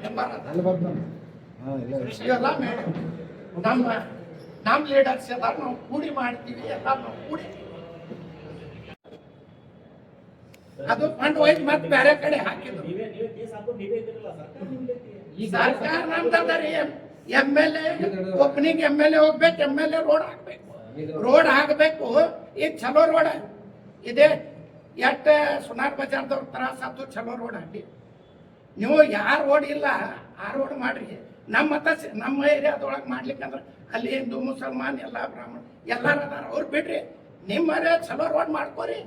Member ಇವೆಲ್ಲ ನಮ್ಮ leaders ಎಲ್ಲ ನಾವು ಕೂಡಿ ಮಾಡ್ತೀವಿ, ಎಲ್ಲ ನಾವು ಕೂಡಿ ಅದು ಫಂಡ್ ವೈಸ್ ಮತ್ತೆ ಬೇರೆ ಕಡೆ ಹಾಕಿದ್ರು. ಸರ್ಕಾರ ನಮ್ದರಿ MLA ಓಪನಿಂಗ್ MLA ಹೋಗ್ಬೇಕು, MLA ರೋಡ್ ಹಾಕ್ಬೇಕು. ಈಗ ಚಲೋ ರೋಡ್ ಇದೆ, ಎಷ್ಟ ಸುನಾರ್ ಬಜಾರ್ದವ್ರ ತ್ರಾಸ ಆಯ್ತು, ಚಲೋ ರೋಡ್ ಹಾಕಿ. ನೀವು ಯಾರು ರೋಡ್ ಇಲ್ಲ ಆ ರೋಡ್ ಮಾಡ್ರಿ. ನಮ್ಮ ಏರಿಯಾದೊಳಗೆ ಮಾಡ್ಲಿಕ್ಕಂದ್ರೆ ಅಲ್ಲಿ ಹಿಂದೂ ಮುಸಲ್ಮಾನ್ ಎಲ್ಲ ಬ್ರಾಹ್ಮಣ ಎಲ್ಲಾರು ಅದಾರ, ಅವ್ರು ಬಿಡ್ರಿ. ನಿಮ್ಮರೇ ಚಲೋ ರೋಡ್ ಮಾಡ್ಕೋರಿ,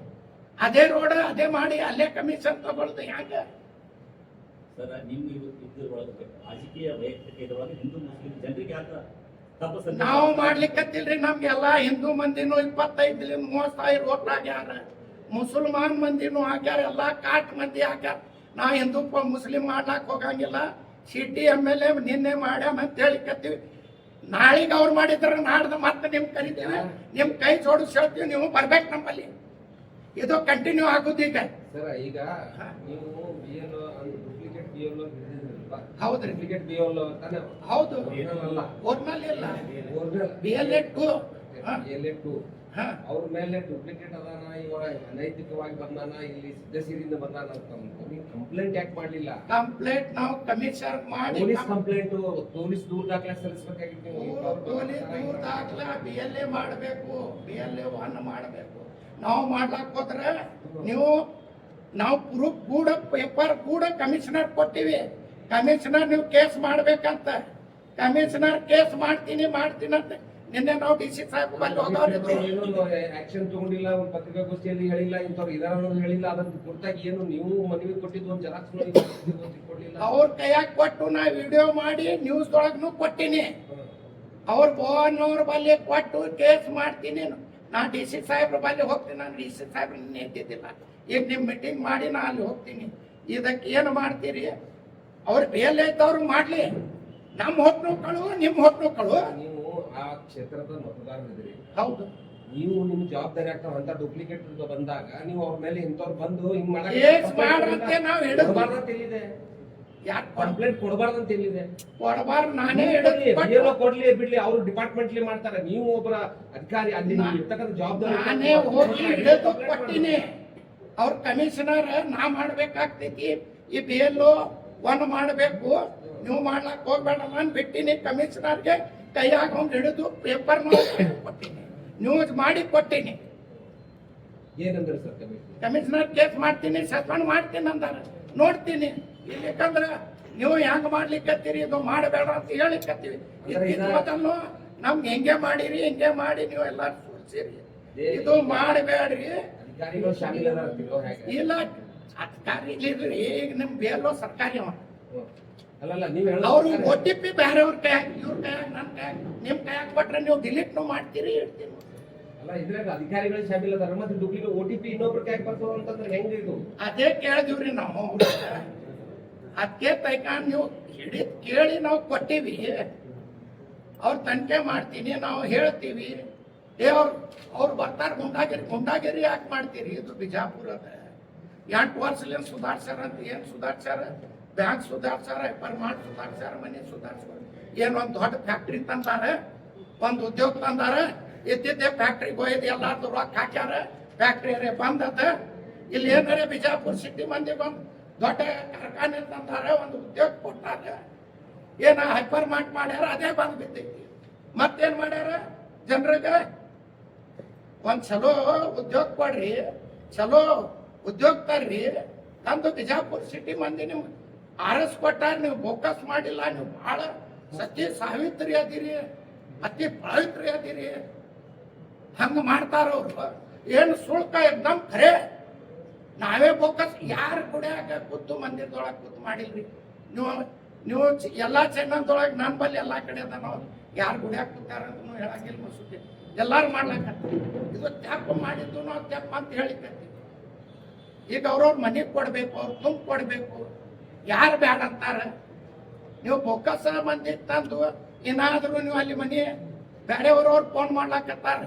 ಅದೇ ರೋಡ್ ಅದೇ ಮಾಡಿ ಅಲ್ಲೇ ಕಮಿಷನ್ ತಗೊಳ್ದು ಹೆಂಗ? ನಾವು ಮಾಡ್ಲಿಕ್ಕತ್ತಿಲ್ರಿ. ನಮ್ಗೆಲ್ಲ ಹಿಂದೂ ಮಂದಿನೂ 25-30 ಓಟ್ ಆಗ್ಯಾರ, ಮುಸಲ್ಮಾನ್ ಮಂದಿನೂ ಹಾಕ್ಯಾರ, ಎಲ್ಲ ಕಾಟ್ ಮಂದಿ ಹಾಕ್ಯಾರ. ನಾ ಹಿಂದೂ ಮುಸ್ಲಿಂ ಮಾಡ್ಲಾಕ್ ಹೋಗಂಗಿಲ್ಲ. ಸಿಟಿ MLA ನಿನ್ನೆ ಮಾಡ್ಯಾಮ ಅಂತ ಹೇಳಿಕತ್ತೀವಿ. ನಾಳಿಗೆ ಅವ್ರು ಮಾಡಿದ್ರ ನಾಡ್ದು ಮತ್ತೆ ನಿಮ್ ಕರಿತೀವಿ, ನಿಮ್ ಕೈ ಜೋಡಿಸಿ ಹೇಳ್ತೀವಿ, ನೀವು ಬರ್ಬೇಕು ನಮ್ಮಲ್ಲಿ. ಇದು ಕಂಟಿನ್ಯೂ ಆಗುದು. ಈಗ ಈಗ ನೀವು ಹೌದ್ರಿ, ಹೌದು. ಓರ್ನಲ್ಲಿ ಇಲ್ಲ, BLA 2 ಅವ್ರ ಮೇಲೆ ಡೂಪ್ಲಿಕೇಟ್ ಅದಾನ, ಇವಾಗ ಅನೈತಿಕವಾಗಿ ಬಂದಾನ, ಇಲ್ಲಿ ಸಿದ್ದಸಿರಿಂದ ಬಂದಾನ ಅಂತ ಕಂಪ್ಲೇಂಟ್ ಯಾಕೆ ಮಾಡ್ಲಿಲ್ಲ? ಕಂಪ್ಲೇಂಟ್ ನಾವು ಕಮಿಷನರ್ ಮಾಡಿ ಪೊಲೀಸ್ ದೂರ ದಾಖಲೆ ಸಲ್ಲಿಸಬೇಕಾಗಿತ್ತು. ಪೊಲೀಸ್ ದೂರ ದಾಖಲೆ BLA ಮಾಡಬೇಕು, BLA 1 ಮಾಡಬೇಕು. ನಾವು ಮಾಡ್ಲಾಕ್ ಹೋದ್ರೆ ನಾವು ಪ್ರೂಫ್ ಕೂಡ ಪೇಪರ್ ಕೂಡ ಕಮಿಷನರ್ ಕೊಟ್ಟಿವಿ. ಕಮಿಷನರ್ ನೀವು ಕೇಸ್ ಮಾಡ್ಬೇಕಂತ, ಕಮಿಷನರ್ ಕೇಸ್ ಮಾಡ್ತೀನಿ ಅಂತ ನಿನ್ನೆ ನಾವು DC ಸಾಹೇಬ್ ಆಕ್ಷನ್ ತಗೊಂಡಿಲ್ಲ, ಪತ್ರಿಕಾಗೋಷ್ಠಿಯಲ್ಲಿ ಹೇಳಿಲ್ಲ, ಇಂಥವ್ರು ಇದಾರ ಹೇಳಿಲ್ಲ. ಅದನ್ನ ಕುರಿತಾಗಿ ಏನು ನೀವು ಮನವಿ ಕೊಟ್ಟಿದ್ದು ಒಂದು ಜೆರಾಕ್ಸ್ ಕೊಡ್ಲಿಲ್ಲ. ಅವ್ರ ಕೈಯಾಗ ಕೊಟ್ಟು ನಾ ವಿಡಿಯೋ ಮಾಡಿ ನ್ಯೂಸ್ ಒಳಗೂ ಕೊಟ್ಟಿನಿ. ಅವ್ರ ಭವನವ್ರ ಬಲ್ಲಿ ಕೊಟ್ಟು ಕೇಸ್ ಮಾಡ್ತೀನಿ. ನಾ DC ಸಾಹೇಬ್ರ ಬಲ್ಲಿ ಹೋಗ್ತೀನಿ. ನಾನು DC ಸಾಹೇಬ್ರ ನಿಂತಿದ್ದಿಲ್ಲ. ಈಗ ನಿಮ್ ಮೀಟಿಂಗ್ ಮಾಡಿ ನಾ ಅಲ್ಲಿ ಹೋಗ್ತೀನಿ. ಇದಕ್ಕೆ ಏನು ಮಾಡ್ತೀರಿ? ಅವ್ರ ಬೇಲೆ ಇದ್ದವ್ರು ಮಾಡ್ಲಿ, ನಮ್ಮ ಹೊತ್ತು ಕಳು, ನಿಮ್ ಹೊತ್ತು ಕಳು. ನೀವು ಆ ಕ್ಷೇತ್ರದ ಮತದಾರರಿದ್ದೀರಿ, ಹೌದು. ನೀವು ನಿಮ್ ಜವಾಬ್ದಾರಿ ಆಗ್ತಾವ ಅಂತ ಡೂಪ್ಲಿಕೇಟ್ ಬಂದಾಗ ನೀವು ಅವ್ರ ಮೇಲೆ ಇಂಥವ್ರು ಬಂದು ಹಿಂಗ್ ಮಾಡ್ರಂತೆ ನಾವು ಹಿಡಬಾರ್ದಂತ ಎಲ್ಲಿದೆ? ಯಾಕೆ ಕಂಪ್ಲೇಂಟ್ ಕೊಡಬಾರ್ದಂತ ಎಲ್ಲಿದೆ? ಕೊಡಬಾರ್ದು. ನಾನೇ ಕೊಡ್ಲಿ ಬಿಡ್ಲಿ, ಅವ್ರು ಡಿಪಾರ್ಟ್ಮೆಂಟ್ಲಿ ಮಾಡ್ತಾರೆ. ನೀವು ಒಬ್ಬರ ಅಧಿಕಾರಿ, ಅಲ್ಲಿ ಇರ್ತಕ್ಕಂಥ ಜವಾಬ್ದಾರಿ ನಾನೇ ಹೋಗಿ ಹಿಡಿದು ಕೊಟ್ಟಿನಿ. ಅವ್ರ ಕಮಿಷನರ್ ನಾ ಮಾಡ್ಬೇಕಾಗ್ತೈತಿ, ಈ BLO 1 ಮಾಡಬೇಕು, ನೀವು ಮಾಡ್ಲಾಕ್ ಹೋಗ್ಬೇಡ ನಾನು ಬಿಟ್ಟಿನಿ. ಕಮಿಷನರ್ಗೆ ಕೈಯಾಗ ಒಂದು ಹಿಡಿದು ಪೇಪರ್ ಕೊಟ್ಟಿನಿ, ನ್ಯೂಸ್ ಮಾಡಿ ಕೊಟ್ಟಿನಿ. ಏನಂದ್ರೆ ಸರ್ ಕಮಿಷನರ್ ಕೇಸ್ ಮಾಡ್ತೀನಿ, ಸಸ್ಪೆಂಡ್ ಮಾಡ್ತೀನಿ ಅಂದಾರ. ನೋಡ್ತೀನಿ ಇಲ್ಲಿಕಂದ್ರ ನೀವು ಹೆಂಗ್ ಮಾಡ್ಲಿಕ್ಕತ್ತೀರಿ, ಇದು ಮಾಡಬೇಡ ಅಂತ ಹೇಳಿಕತ್ತೀವಿ. ಮೊದಲು ನಮ್ಗೆ ಹೆಂಗೆ ಮಾಡಿರಿ, ಹೆಂಗೆ ಮಾಡಿ ನೀವು ಎಲ್ಲಾರು ಸುಡ್ಸಿರಿ, ಇದು ಮಾಡಬೇಡ್ರಿ. ಇಲ್ಲ ಅಧಿಕಾರಿ ಇಲ್ರಿ. ಈಗ ನಿಮ್ BLO ಸರ್ಕಾರಿ ಅವ, ಅವ್ರು OTP ಬೇರೆಯವ್ರ ಕೈಯಾಗ, ಇವ್ರ ಕೈಯಾಗ, ನನ್ನ ಕೈಯಾಗ, ನಿಮ್ ಕೈಯಾಗ ಕೊಟ್ರೆ ನೀವು ಡಿಲೀಟ್ ಮಾಡ್ತೀರಿ, ಹೇಳ್ತೀನಿ. ಅಲ್ಲ ಇದ್ರಾಗ ಅಧಿಕಾರಿಗಳು ಶಾಮಿಲ್ ಅದಾರ, ಮತ್ತೆ ಡೂಪ್ಲಿಕೇಟ್ OTP ಇನ್ನೊಬ್ರ ಕೈಯಾಗ ಬರ್ತದ ಅಂತಂದ್ರೆ ಹೆಂಗ್ ಇದು? ಅದೇ ಕೇಳಿದಿವ್ರಿ ನಾವು. ಅದಕ್ಕೆ ತೈಕಾಂಡ್ ನೀವು ಹಿಡಿದ್ ಕೇಳಿ ನಾವು ಕೊಟ್ಟಿವಿ. ಅವ್ರು ತನಿಖೆ ಮಾಡ್ತೀನಿ ನಾವು ಹೇಳ್ತೀವಿ. ಅವ್ರು ಬರ್ತಾರ ಗುಂಡಾಗಿರಿ ಯಾಕೆ ಮಾಡ್ತೀರಿ? ಇದು ಬಿಜಾಪುರದ 8 ವರ್ಷದಿಂದ ಸುಧಾರ್ಸಾರ ಅಂತ. ಏನ್ ಸುಧಾರ್ಸಾರ? ಬ್ಯಾಂಕ್ ಸುಧಾರ್ಸಾರ, ಪರ್ಮಾಟ್ ಸುಧಾರ್ಸಾರ, ಮನೆ ಸುಧಾರ್ಸಾರ. ಏನ್ ಒಂದ್ ದೊಡ್ಡ ಫ್ಯಾಕ್ಟ್ರಿ ತಂದಾರ, ಒಂದ್ ಉದ್ಯೋಗ ತಂದಾರ. ಇದ್ದಿದ್ದೆ ಫ್ಯಾಕ್ಟ್ರಿಗೆ ಹೋಯ್ದು ಎಲ್ಲಾರ್ದು ರೊಕ್ಕ ಹಾಕ್ಯಾರ, ಫ್ಯಾಕ್ಟ್ರಿ ಬಂದದ. ಇಲ್ಲಿ ಏನಾರೆ ಬಿಜಾಪುರ ಸಿಟಿ ಮಂದಿ ಬಂದು ದೊಡ್ಡ ಕಾರ್ಖಾನೆ ತಂದಾರ, ಒಂದು ಉದ್ಯೋಗ ಕೊಟ್ಟಾರ. ಏನ ಹೈಪರ್ ಮಾರ್ಟ್ ಮಾಡ್ಯಾರ, ಅದೇ ಬಂದ್ ಬಿದ್ದೈತಿ. ಮತ್ತೇನ್ ಮಾಡ್ಯಾರ? ಜನರಿಗೆ ಒಂದ್ ಚಲೋ ಉದ್ಯೋಗ ಕೊಡ್ರಿ, ಚಲೋ ಉದ್ಯೋಗ ತರ್ರಿ ತಂದು ಬಿಜಾಪುರ ಸಿಟಿ ಮಂದಿ ನೀವು ಆರಿಸ್ಕೊಟ್ಟಾರ. ನೀವು ಫೋಕಸ್ ಮಾಡಿಲ್ಲ. ನೀವು ಬಹಳ ಸತ್ಯ ಸಾವಿತ್ರಿ ಅದಿರಿ, ಅತಿ ಪವಿತ್ರಿ ಅದಿರಿ. ಹಂಗ ಮಾಡ್ತಾರ ಅವ್ರು. ಏನು ಸುಳ್ಕ ಎಕ್ದಮ್ ಖರೆ. ನಾವೇ ಫೋಕಸ್ ಯಾರು ಗುಡಿಯಾಗ ಕೂತು ಮಂದಿರದೊಳಗೆ ಕೂತು ಮಾಡಿಲ್ರಿ. ನೀವು ಎಲ್ಲಾ ಚಾನಲ್ದೊಳಗೆ ನನ್ನ ಬಲ್ಲಿ ಎಲ್ಲಾ ಕಡೆ ಅದ. ನಾವು ಯಾರು ಗುಡಿಯಾಗ ಕೂತಾರ ಅಂತ ಹೇಳಂಗಿಲ್ಲ. ಮಸೂತಿ ಎಲ್ಲಾರು ಮಾಡ್ಲಾಕತ್ತ. ಇದು ತ್ಯಾಪ ಮಾಡಿದ್ದು ನಾವು ತ್ಯಾಪ ಅಂತ ಹೇಳಿಕತ್ತೀವಿ. ಈಗ ಅವ್ರವ್ರ ಮನೆಗೆ ಕೊಡ್ಬೇಕು, ಅವ್ರು ತುಂಬ ಕೊಡ್ಬೇಕು. ಯಾರು ಬ್ಯಾಡ ಅಂತಾರ? ನೀವು ಫೋಕಸ್ ಮಂದಿ ತಂದು ಏನಾದ್ರು ನೀವು ಅಲ್ಲಿ ಮನೆ ಬೇರೆಯವ್ರವ್ರು ಫೋನ್ ಮಾಡ್ಲಾಕತ್ತಾರ.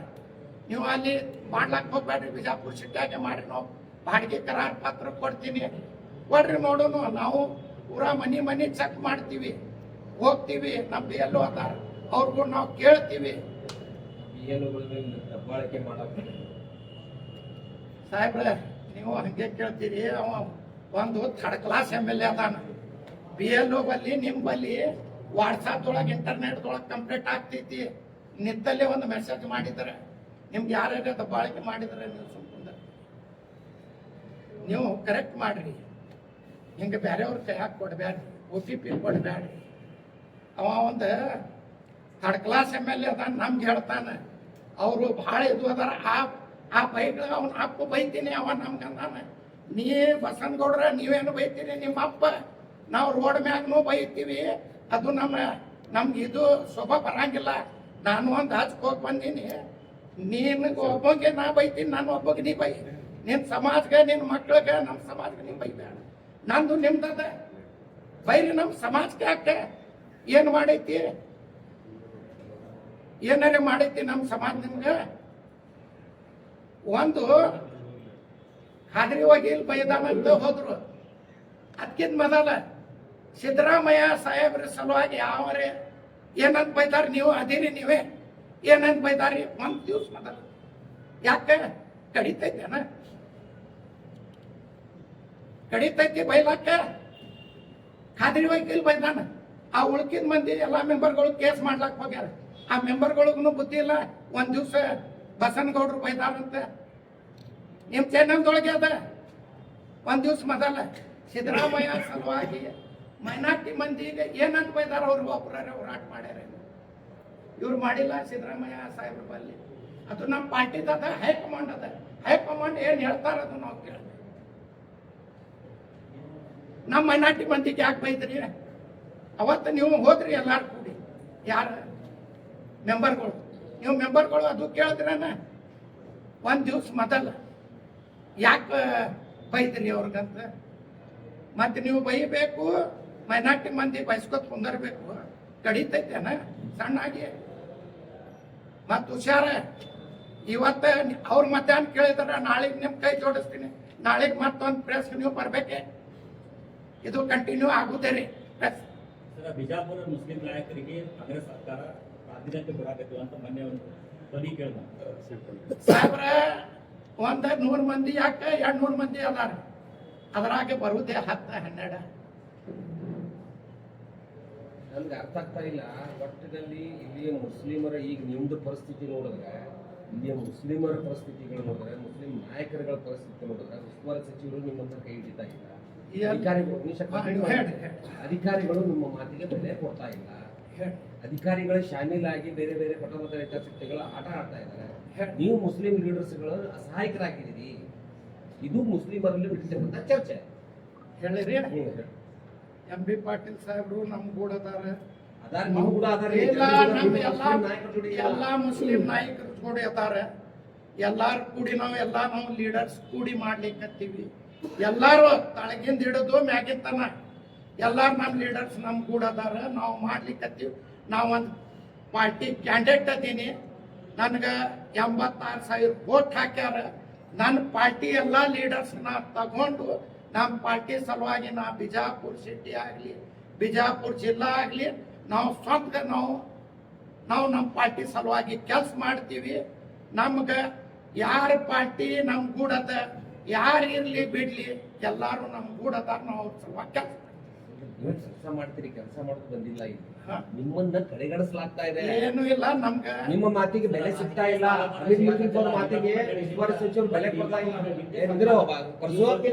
ನೀವು ಅಲ್ಲಿ ಮಾಡ್ಲಾಕ್ ಹೋಗ್ಬೇಡ್ರಿ, ಬಿಜಾಪುರ ಸಿಟಿಯಾಗೆ ಮಾಡಿ ನಾವು ಬಾಡಿಗೆ ಕರಾರ್ ಪತ್ರ ಕೊಡ್ತೀನಿ, ಕೊಡ್ರಿ ನೋಡೋಣ. ನಾವು ಪೂರಾ ಮನಿ ಚೆಕ್ ಮಾಡ್ತೀವಿ, ಹೋಗ್ತೀವಿ. ನಮ್ಮ ಎಲ್ಲೋ ಅದಾರ ಅವ್ರಿಗೂ ನಾವು ಕೇಳ್ತೀವಿ. ದಬ್ಬಾಳಿಕೆ ಮಾಡಕ್ಕೆ ಸಾಹೇಬ್ರ ನೀವು ಹಂಗೆ ಕೇಳ್ತೀರಿ. ಅವ ಒಂದು ಥರ್ಡ್ ಕ್ಲಾಸ್ MLA ಅದಾನ. BLO ಬಲ್ಲಿ ನಿಮ್ಮ ಬಲ್ಲಿ ವಾಟ್ಸಾಪ್ದೊಳಗೆ ಇಂಟರ್ನೆಟ್ದೊಳಗೆ ಕಂಪ್ಲೀಟ್ ಆಗ್ತೈತಿ. ನಿತ್ತಲ್ಲೇ ಒಂದು ಮೆಸೇಜ್ ಮಾಡಿದ್ದಾರೆ. ನಿಮ್ಗೆ ಯಾರ್ಯಾರ ದಬ್ಬಾಳಿಕೆ ಮಾಡಿದರೆ ನೀವು ಸುಮ್ಮನೆ ನೀವು ಕರೆಕ್ಟ್ ಮಾಡ್ರಿ. ಹಿಂಗೆ ಬೇರೆಯವ್ರ ಕೈ ಹಾಕಿ ಕೊಡಬೇಡ್ರಿ, OTP ಕೊಡಬೇಡ್ರಿ. ಅವ ಒಂದು ಥರ್ಡ್ ಕ್ಲಾಸ್ MLA ಅದಾನ. ನಮ್ಗೆ ಹೇಳ್ತಾನೆ ಅವರು ಭಾಳ ಇದು ಅದಾರ. ಆ ಬೈಕ್ ಅವನ ಅಪ್ಪ ಬೈತೀನಿ. ಅವ ನಮ್ಗೆ ಅಂದಾನ, ನೀ ಬಸನಗೌಡ್ರ ನೀವೇನು ಬೈತೀರಿ ನಿಮ್ಮ ಅಪ್ಪ, ನಾವು ರೋಡ್ ಮ್ಯಾಗ್ನೂ ಬೈತೀವಿ. ಅದು ನಮ್ಗೆ ಇದು ಶೋಭಾ ಬರಂಗಿಲ್ಲ. ನಾನು ಒಂದು ಹಚ್ಕೋಗಿ ಬಂದೀನಿ. ನಿನಗೆ ಒಬ್ಬಗೆ ನಾ ಬೈತೀನಿ, ನಾನು ಒಬ್ಬಗೆ ನೀ ಬೈ. ನಿನ್ನ ಸಮಾಜಕ್ಕೆ ನಿನ್ನ ಮಕ್ಳಿಗೆ ನಮ್ಮ ಸಮಾಜಕ್ಕೆ ನೀವು ಬೈಬೇಡ. ನಂದು ನಿಮ್ದದ ಬೈರಿ. ನಮ್ಮ ಸಮಾಜಕ್ಕೆ ಯಾಕೆ ಏನು ಮಾಡೈತಿ? ಏನಾರ ಮಾಡೈತಿ ನಮ್ಮ ಸಮಾಜ ನಿಮ್ಗೆ? ಒಂದು ಹಾದ್ರಿ ಹೋಗಿ ಇಲ್ಲಿ ಬೈದಾನಂತ ಹೋದ್ರು. ಅದಕ್ಕಿಂತ ಮೊದಲ ಸಿದ್ದರಾಮಯ್ಯ ಸಾಹೇಬ್ರ ಸಲುವಾಗಿ ಯಾವರೇ ಏನಂತ ಬೈದಾರ? ನೀವು ಅದಿರಿ ನೀವೇ ಏನಂತ ಬೈದಾರಿ? ಒಂದು ದಿವ್ಸ ಮೊದಲ ಯಾಕೆ ಕಡಿತೈತೇನ? ಕಡಿತೈತಿ ಬೈಲಾಕ? ಖಾದ್ರಿ ವೈಕಲ್ ಬೈದಾನ. ಆ ಉಳ್ಕಿದ ಮಂದಿ ಎಲ್ಲ ಮೆಂಬರ್ಗಳು ಕೇಸ್ ಮಾಡ್ಲಾಕ್ ಹೋಗ್ಯಾರ. ಆ ಮೆಂಬರ್ಗಳಿಗೂ ಬುದ್ಧಿ ಇಲ್ಲ. ಒಂದ್ ದಿವ್ಸ ಬಸನಗೌಡರು ಬೈದಾರಂತೆ. ನಿಮ್ ಚಾನಲ್ದೊಳಗೆ ಅದ. ಒಂದ್ ದಿವ್ಸ ಮೊದಲ ಸಿದ್ದರಾಮಯ್ಯ ಸಲುವಾಗಿ ಮೈನಾರಿಟಿ ಮಂದಿಗೆ ಏನಂತ ಬೈದಾರ? ಅವ್ರಿಗೆ ಒಬ್ಬರೇ ಹೋರಾಟ ಮಾಡ್ಯಾರ. ಇವ್ರು ಮಾಡಿಲ್ಲ. ಸಿದ್ದರಾಮಯ್ಯ ಸಾಹೇಬ್ರ ಬಲ್ಲಿ ಅದು ನಮ್ಮ ಪಾರ್ಟಿದ ಹೈಕಮಾಂಡ್ ಅದ. ಹೈಕಮಾಂಡ್ ಏನ್ ಹೇಳ್ತಾರ ಅದು ನಾವು ಕೇಳ್ತೀವಿ. ನಮ್ಮ ಮೈನಾರಿಟಿ ಮಂದಿಗೆ ಯಾಕೆ ಬೈದ್ರಿ? ಅವತ್ತು ನೀವು ಹೋದ್ರಿ ಎಲ್ಲಾರು ಕೂಡಿ, ಯಾರ ಮೆಂಬರ್ಗಳು, ನೀವು ಮೆಂಬರ್ಗಳು ಅದು ಕೇಳಿದ್ರನ? ಒಂದ್ ದಿವ್ಸ ಮೊದಲ ಯಾಕೆ ಬೈದ್ರಿ ಅವ್ರಿಗಂತ? ಮತ್ತೆ ನೀವು ಬೈಬೇಕು, ಮೈನಾರಿಟಿ ಮಂದಿ ಬಯಸ್ಕೊತ್ ಕುಂದರ್ಬೇಕು. ಕಡಿತೈತೇನ ಸಣ್ಣಾಗಿ? ಮತ್ ಹುಷಾರ. ಇವತ್ತ ಅವ್ರ ಮಧ್ಯಾಹ್ನ ಕೇಳಿದಾರ, ನಾಳೆಗೆ ನಿಮ್ ಕೈ ಜೋಡಿಸ್ತೀನಿ, ನಾಳೆಗೆ ಮತ್ತೊಂದು ಪ್ರೆಸ್ ನೀವು ಬರ್ಬೇಕೆ. ಇದು ಕಂಟಿನ್ಯೂ ಆಗುದೇ ರೀ ಪ್ರೆಸ್. ಬಿಜಾಪುರ ಮುಸ್ಲಿಂ ನಾಯಕರಿಗೆ ಕಾಂಗ್ರೆಸ್ ಸರ್ಕಾರ ಪ್ರಾಧಾನ್ಯತೆ ಕೊಡಾಕತ್ತೀವಿ ಅಂತ ಮೊನ್ನೆ ಒಂದು ಧ್ವನಿ ಕೇಳಿದ ಸಾಹೇಬ್ರ. 100 ಮಂದಿ ಯಾಕೆ 200 ಮಂದಿ ಅದಾರ. ಅದ್ರಾಗೆ ಬರುವುದೇ 10-12. ನನ್ಗೆ ಅರ್ಥ ಆಗ್ತಾ ಇಲ್ಲ. ಒಟ್ಟಿನಲ್ಲಿ ಇಲ್ಲಿಯ ಮುಸ್ಲಿಮರ ಈಗ ನಿಮ್ದು ಪರಿಸ್ಥಿತಿ ನೋಡಿದ್ರೆ, ಇಲ್ಲಿಯ ಮುಸ್ಲಿಮರ ಪರಿಸ್ಥಿತಿಗಳು ನೋಡಿದ್ರೆ, ಮುಸ್ಲಿಂ ನಾಯಕರುಗಳ ಪರಿಸ್ಥಿತಿ ನೋಡಿದ್ರೆ, ಉಸ್ತುವಾರಿ ಸಚಿವರು ನಿಮ್ಮಂತ ಕೈ ಹಿಡಿತಾ ಇಲ್ಲ. ಅಧಿಕಾರಿಗಳು ನಿಮ್ಮ ಮಾತಿಗೆ ಬೆಲೆ ಕೊಡ್ತಾ ಇಲ್ಲ. ಅಧಿಕಾರಿಗಳು ಶಾಮೀಲಾಗಿ ಬೇರೆ ಬೇರೆ ಪಟೋಮತ ಹಿತಾಸಕ್ತಿಗಳ ಆಟ ಆಡ್ತಾ ಇದ್ದಾರೆ. ನೀವು ಮುಸ್ಲಿಂ ಲೀಡರ್ಸ್ಗಳು ಅಸಹಾಯಕರಾಗಿದ್ದೀರಿ. ಇದು ಮುಸ್ಲಿಮರಲ್ಲಿ ಬಿಟ್ಟಿರ್ತಕ್ಕಂಥ ಚರ್ಚೆ. ಹೇಳಿರಿ. MB ಪಾಟೀಲ್ ಸಾಹೇಬ್ರು ನಮ್ ಕೂಡ ಅದಾರ. ಎಲ್ಲಾ ಮುಸ್ಲಿಂ ನಾಯಕರು ಕೂಡಿ ಅದಾರ. ಎಲ್ಲಾರು ಕೂಡಿ ನಾವು ಲೀಡರ್ಸ್ ಕೂಡಿ ಮಾಡ್ಲಿಕ್ಕತ್ತೀವಿ. ಎಲ್ಲಾರು ತಳಗಿಂದ ಹಿಡಿದು ಮ್ಯಾಗಿನ ತನ ಎಲ್ಲಾರು ನಮ್ಮ ಲೀಡರ್ಸ್ ನಮ್ ಕೂಡ ಅದಾರ. ನಾವು ಮಾಡ್ಲಿಕ್ಕತ್ತೀವಿ. ನಾವೊಂದು ಪಾರ್ಟಿ ಕ್ಯಾಂಡಿಡೇಟ್ ಅದೀನಿ. ನನ್ಗೆ 86,000 ವೋಟ್ ಹಾಕ್ಯಾರ. ನನ್ನ ಪಾರ್ಟಿ ಎಲ್ಲ ಲೀಡರ್ಸ್ನ ತಗೊಂಡು ನಮ್ಮ ಪಾರ್ಟಿ ಸಲುವಾಗಿ ನಾ ಬಿಜಾಪುರ ಸಿಟಿ ಆಗಲಿ, ಬಿಜಾಪುರ ಜಿಲ್ಲಾ ಆಗಲಿ, ನಾವು ಸ್ವಂತ ನಾವು ನಮ್ಮ ಪಾರ್ಟಿ ಸಲುವಾಗಿ ಕೆಲಸ ಮಾಡ್ತೀವಿ. ನಮ್ಗೆ ಯಾರ ಪಾರ್ಟಿ ನಮ್ ಗೂಡದ, ಯಾರು ಇರ್ಲಿ ಬಿಡ್ಲಿ, ಎಲ್ಲಾರು ನಮ್ ಗೂಡದ. ನಾವು ಅವ್ರ ಸಲುವಾಗಿ ಕೆಲಸ ಮಾಡ್ತೀರಿ. ಕೆಲಸ ಮಾಡೋದು ಬಂದಿಲ್ಲ. ನಿಮ್ಮನ್ನ ಕಡೆಗಣಿಸಲಾಗ್ತಾ ಇದೆ. ಏನು ಇಲ್ಲ. ನಮ್ಗೆ ನಿಮ್ಮ ಮಾತಿಗೆ ಬೆಲೆ ಸಿಗ್ತಾ ಇಲ್ಲ. ಮಾತಿಗೆ ಉಸ್ತುವಾರಿ ಸಚಿವರು ಬೆಲೆ ಕೊಡ್ತಾ ಇಲ್ಲ.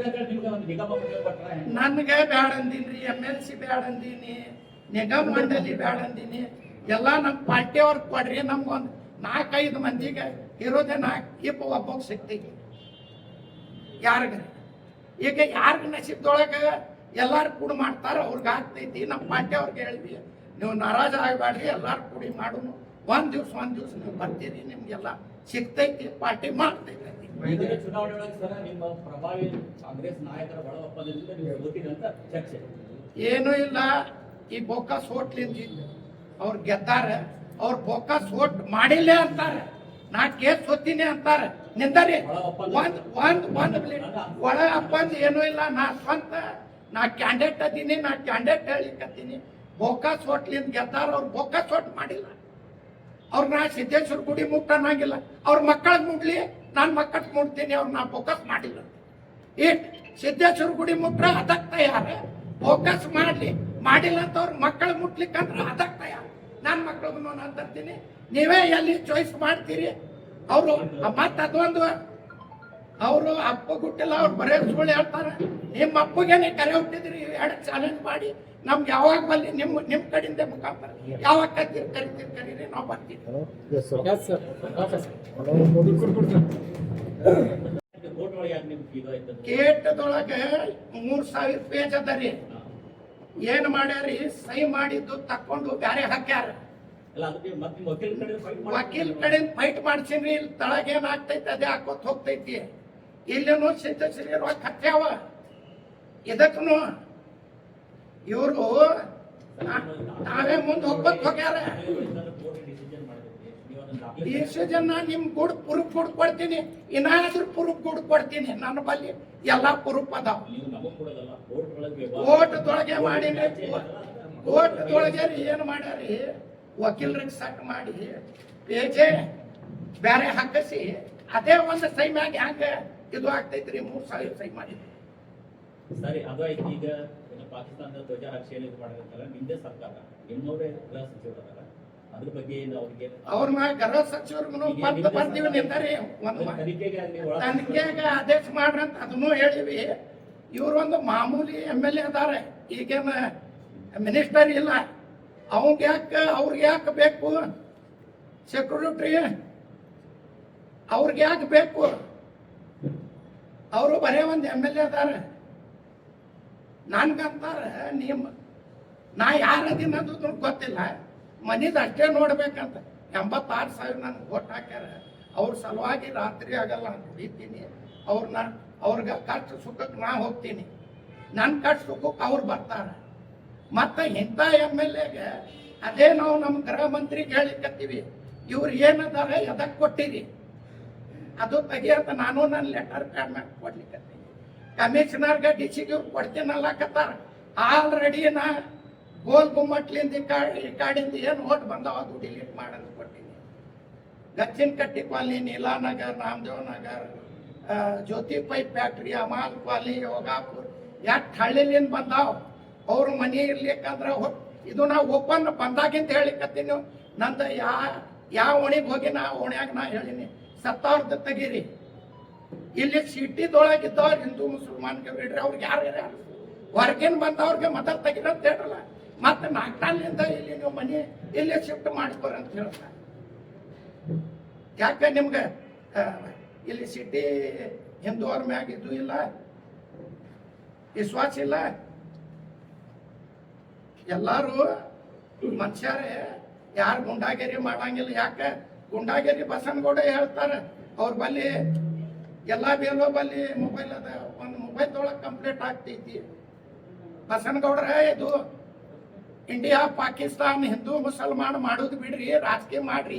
ನನ್ಗೆ ಬ್ಯಾಡ ಅಂದಿನ್ರಿ. MLC ಬ್ಯಾಡ ಅಂದೀನಿ, ನಿಗಮ ಮಂಡಳಿ ಬ್ಯಾಡ ಅಂದೀನಿ. ಎಲ್ಲ ನಮ್ಮ ಪಾರ್ಟಿಯವ್ರ ಕೊಡ್ರಿ. ನಮ್ಗೊಂದು 4-5 ಮಂದಿಗೆ ಇರೋದೇ 4 ಒಬ್ಬ ಸಿಗ್ತೈತಿ. ಯಾರಿಗ ಈಗ ಯಾರಿಗ ನಸೀಬ್ದೊಳಗ ಎಲ್ಲಾರು ಕೂಡಿ ಮಾಡ್ತಾರ, ಅವ್ರಿಗೆ ಆಗ್ತೈತಿ. ನಮ್ಮ ಪಾರ್ಟಿ ಅವ್ರಿಗೆ ಹೇಳಿದ್ವಿ, ನೀವು ನಾರಾಜ ಆಗಬೇಡ್ರಿ, ಎಲ್ಲಾರು ಕೂಡಿ ಮಾಡೋನು. ಒಂದ್ ದಿವ್ಸ ನೀವು ಬರ್ತೀರಿ, ನಿಮ್ಗೆಲ್ಲ ಸಿಗ್ತೈತಿ, ಪಾರ್ಟಿ ಮಾಡ್ತೈತಿ. ಚುನಾವಣೆ ಒಳಗೆ ಸರ್ ನಿಮ್ಮ ಪ್ರಭಾವಿ ಕಾಂಗ್ರೆಸ್ ನಾಯಕರ ಒಳ ಒಪ್ಪಂದದಿಂದ ನೀವು ಗೆಲ್ತೀರಿ ಅಂತ ಚರ್ಚೆ. ಏನೂ ಇಲ್ಲ. ಈ ಬೋಕಸ್ ಹೋಟ್ಲಿಂದ ಅವ್ರು ಗೆದ್ದಾರ. ಅವ್ರ ಬೋಕಸ್ ಹೋಟ್ ಮಾಡಿಲ್ಲ ಅಂತಾರ. ನಾ ಕೇಸ್ ಸೋತೀನಿ ಅಂತಾರ. ನಿಂದರಿ ಒಳ ಒಪ್ಪಂದ ಏನೂ ಇಲ್ಲ. ನಾ ಸ್ವಂತ ನಾ ಕ್ಯಾಂಡಿಡೇಟ್ ಅದೀನಿ, ನಾ ಕ್ಯಾಂಡಿಡೇಟ್ ಹೇಳಿಕತ್ತೀನಿ. ಬೋಕಾಸ್ ಹೋಟ್ಲಿಂದ ಗೆದ್ದಾರ, ಅವ್ರು ಬೋಕಾಸ್ ಹೋಟ್ ಮಾಡಿಲ್ಲ. ಅವ್ರು ನಾ ಸಿದ್ದೇಶ್ವರ ಗುಡಿ ಮುಟ್ಟನಾಗಿಲ್ಲ. ಅವ್ರ ಮಕ್ಕಳಿಗೆ ಮುಟ್ಲಿ, ನಾನು ಮಕ್ಕಳಿಗೆ ಮುಟ್ತೀನಿ, ಅವ್ರು ನಾ ಬೋಕಸ್ ಮಾಡಿಲ್ಲ. ಇಟ್ ಸಿದ್ದೇಶ್ವರ ಗುಡಿ ಮುಟ್ರ ಅದಕ್ಕೆ ತಯಾರ, ಬೋಕಸ್ ಮಾಡ್ಲಿ ಮಾಡಿಲ್ಲ ಅಂತ ಅವ್ರ ಮಕ್ಕಳು ಮುಟ್ಲಿಕ್ಕಂದ್ರೆ ಅದಕ್ಕೆ ತಯಾರ. ನನ್ನ ಮಕ್ಕಳಿಗೂ ನಾನು ತರ್ತೀನಿ, ನೀವೇ ಎಲ್ಲಿ ಚಾಯ್ಸ್ ಮಾಡ್ತೀರಿ. ಅವರು ಮತ್ತೆ ಅದೊಂದು ಅವರು ಅಪ್ಪ ಗುಟ್ಟಿಲ್ಲ, ಅವ್ರು ಬರೇ ಸುಳ್ಳು ಹೇಳ್ತಾರೆ. ನಿಮ್ಮ ಅಪ್ಪಗೇನೆ ಕರೆ ಹುಟ್ಟಿದ್ರಿ, ಎರಡು ಚಾಲೆಂಜ್ ಮಾಡಿ ನಮ್ಗೆ ಯಾವಾಗ ಬಲ್ಲಿ ನಿಮ್ಮ ಕಡೆಯಿಂದ ಮುಖಾಂತರ ಯಾವಾಗ ಕರೀರಿ ನಾವು ಬರ್ತೀವಿ. ಕೇಟದೊಳಗೆ 3000 ಪೇಜ್ ಅದ ರೀ. ಏನ್ ಮಾಡ್ಯಾರಿ, ಸಹಿ ಮಾಡಿದ್ದು ತಕೊಂಡು ಬ್ಯಾರೆ ಹಾಕ್ಯಾರ. ವಕೀಲ್ ಕಡೆ ಫೈಟ್ ಮಾಡ್ಸಿನ್ರಿ. ಇಲ್ಲಿ ತಳಗ ಏನ್ ಆಗ್ತೈತಿ ಅದೇ ಹಾಕೋತ್ ಹೋಗ್ತೈತಿ. ಇಲ್ಲಿನೂ ಸಿದ್ಧಶ್ರೀ ರೊಕ್ಕ ಹತ್ಯಾವ. ಇದಕ್ಕೂ ಇವರು ತಾವೇ ಮುಂದೆ ಹೋಗ್ಬತ್ ಹೋಗ್ಯಾರ. ಡಿಸಿಷನ್ ನಿಮ್ ಗುಡ್ ಪ್ರೂಫ್ ಗುಡ್ ಕೊಡ್ತೀನಿ, ಇನ್ನಾದ್ರೂ ಪ್ರೂಫ್ ಗುಡ್ ಕೊಡ್ತೀನಿ. ನನ್ನ ಬಲ್ಲಿ ಎಲ್ಲಾ ಪ್ರೂಫ್ ಅದಾವ. ಕೋರ್ಟ್ದೊಳಗೆ ಮಾಡಿನಿ, ಕೋರ್ಟ್ದೊಳಗೆ ಏನ್ ಮಾಡ್ಯಾರಿ, ವಕೀಲರಿಗೆ ಸಟ್ ಮಾಡಿ ಪೇಜೆ ಬ್ಯಾರೆ ಹಾಕಿಸಿ ಅದೇ ಒಂದು ಸೈ ಮ್ಯಾಗ ಹ್ಯಾಂಗ ಇದು ಆಗ್ತೈತ್ರಿ. 3000 ಸೈ ಮಾಡಿ. ಸರಿ, ಅದಾಯ್ತು. ಈಗ ಪಾಕಿಸ್ತಾನದ ಧ್ವಜಾರಕ್ಷಣೆ ಮಾಡಬೇಕಲ್ಲ, ನಿಮ್ದೇ ಸರ್ಕಾರ, ನಿಮ್ಮವರೇ ಗೃಹ ಸಚಿವರಲ್ಲ, ಅದ್ರ ಬಗ್ಗೆ ಅವ್ರಿಗೆ ಅವ್ರನ್ನ ಗೃಹ ಸಚಿವರಿಗೂ ಪತ್ರ ಬರ್ತೀವಿ ನಿಂತಾರೆ. ಒಂದು ತನಿಖೆಗೆ ಆದೇಶ ಮಾಡ್ರಂತ ಅದನ್ನು ಹೇಳಿವಿ. ಇವ್ರೊಂದು ಮಾಮೂಲಿ MLA ಅದಾರೆ, ಈಗೇನ ಮಿನಿಸ್ಟರ್ ಇಲ್ಲ. ಅವ್ರಿಗೆ ಯಾಕೆ ಬೇಕು ಸೆಕ್ಯೂರಿಟಿ? ಅವ್ರಿಗೆ ಯಾಕೆ ಬೇಕು? ಅವರು ಬರೇ ಒಂದು MLA ಅದಾರೆ. ನನ್ಗಂತಾರ ನಾ ಯಾರದಿನ ಅದು ಗೊತ್ತಿಲ್ಲ, ಮನಿದ ಅಷ್ಟೇ ನೋಡ್ಬೇಕಂತ. 86,000 ನನ್ಗೆ ಓಟ್ ಹಾಕ್ಯಾರ. ಅವ್ರ ಸಲುವಾಗಿ ರಾತ್ರಿ ಆಗಲ್ಲ ಅಂತ ದುಡಿತೀನಿ. ಅವ್ರಿಗೆ ಕಷ್ಟ ಸುಖಕ್ಕೆ ನಾ ಹೋಗ್ತೀನಿ, ನನ್ನ ಕಷ್ಟ ಸುಖಕ್ಕೆ ಅವ್ರು ಬರ್ತಾರ. ಮತ್ತು ಇಂಥ MLAಗೆ ಅದೇ ನಾವು ನಮ್ಮ ಗೃಹ ಮಂತ್ರಿಗೆ ಹೇಳಿಕತ್ತೀವಿ, ಇವ್ರು ಏನದಾರ ಎದಕ್ಕೆ ಕೊಟ್ಟಿರಿ ಅದು ತೆಗಿಯಂತ ನಾನು ನನ್ನ ಲೆಟರ್ ಪ್ಯಾಡ್ ಮ್ಯಾಗ ಕೊಡ್ಲಿಕ್ಕತ್ತೀನಿ. ಕಮಿಷನರ್ಗೆ DCಗೆ ಕೊಡ್ತೀನಲ್ಲಕತ್ತಾರ. ಆಲ್ರೆಡಿ ನಾ ಗೋಲ್ ಗುಮ್ಮಟ್ಲಿಂದ ಈ ಕಾಡಿಂದ ಏನು ಓಟ್ ಬಂದಾವ ಅದು ಡಿಲೀಟ್ ಮಾಡಂತ ಕೊಟ್ಟಿನಿ. ಗಚ್ಚಿನ ಕಟ್ಟಿ ಕಾಲನಿ, ನೀಲಾನಗರ್, ರಾಮದೇವ್ ನಗರ್, ಜ್ಯೋತಿ ಪೈಪ್ ಫ್ಯಾಕ್ಟ್ರಿ, ಅಮಾಲ್ ಕಾಲನಿ, ಯೋಗಾಪುರ್, ಎಷ್ಟು ಹಳ್ಳಿಲಿಂದ ಬಂದಾವ. ಅವ್ರ ಮನೆ ಇರ್ಲಿಕ್ಕಂದ್ರೆ ಇದು ನಾ ಓಪನ್ ಬಂದಾಗಿಂತ ಹೇಳಿಕತ್ತೀನಿ. ನಂದು ಯಾವ ಓಣಿಗೆ ಹೋಗಿ ನಾ ಓಣ್ಯಾಗ ನಾ ಹೇಳಿನಿ, ಸತ್ತವ್ರದ್ದು ತೆಗೀರಿ. ಇಲ್ಲಿ ಸಿಟಿದೊಳಗಿದ್ದವ್ರು ಹಿಂದೂ ಮುಸಲ್ಮಾನ್ಗೆ ಬಿಡ್ರಿ, ಅವ್ರಿಗೆ ಯಾರು ಹೊರಗಿನ ಬಂದವ್ರಿಗೆ ಮತ ತೆಗಿರಂತ ಹೇಳ್ರಲ್ಲ. ಮತ್ತೆ ನಾಗ್ತಾಲಿಂದ ಇಲ್ಲಿ ನೀವು ಮನೆ ಇಲ್ಲೇ ಶಿಫ್ಟ್ ಮಾಡ್ಕೋರಿ ಅಂತ ಹೇಳ್ತಾರೆ. ಯಾಕೆ ನಿಮ್ಗೆ ಇಲ್ಲಿ ಸಿಟಿ ಹಿಂದೂವ್ರ ಮ್ಯಾಗ ಇದು ಇಲ್ಲ, ವಿಶ್ವಾಸ ಇಲ್ಲ? ಎಲ್ಲಾರು ಮನುಷ್ಯರೇ, ಯಾರು ಗುಂಡಾಗಿರಿ ಮಾಡಂಗಿಲ್ಲ. ಯಾಕೆ ಗುಂಡಾಗಿರಿ ಬಸನಗೌಡ ಹೇಳ್ತಾರೆ, ಅವ್ರ ಬಲ್ಲಿ ಎಲ್ಲ ಬೇಲೋ ಬಲ್ಲಿ ಮೊಬೈಲ್ ಅದ, ಒಂದು ಮೊಬೈಲ್ದೊಳಗೆ ಕಂಪ್ಲೀಟ್ ಆಗ್ತೈತಿ. ಬಸನಗೌಡ್ರ ಇದು ಇಂಡಿಯಾ ಪಾಕಿಸ್ತಾನ ಹಿಂದೂ ಮುಸಲ್ಮಾನ್ ಮಾಡೋದು ಬಿಡ್ರಿ, ರಾಜಕೀಯ ಮಾಡ್ರಿ.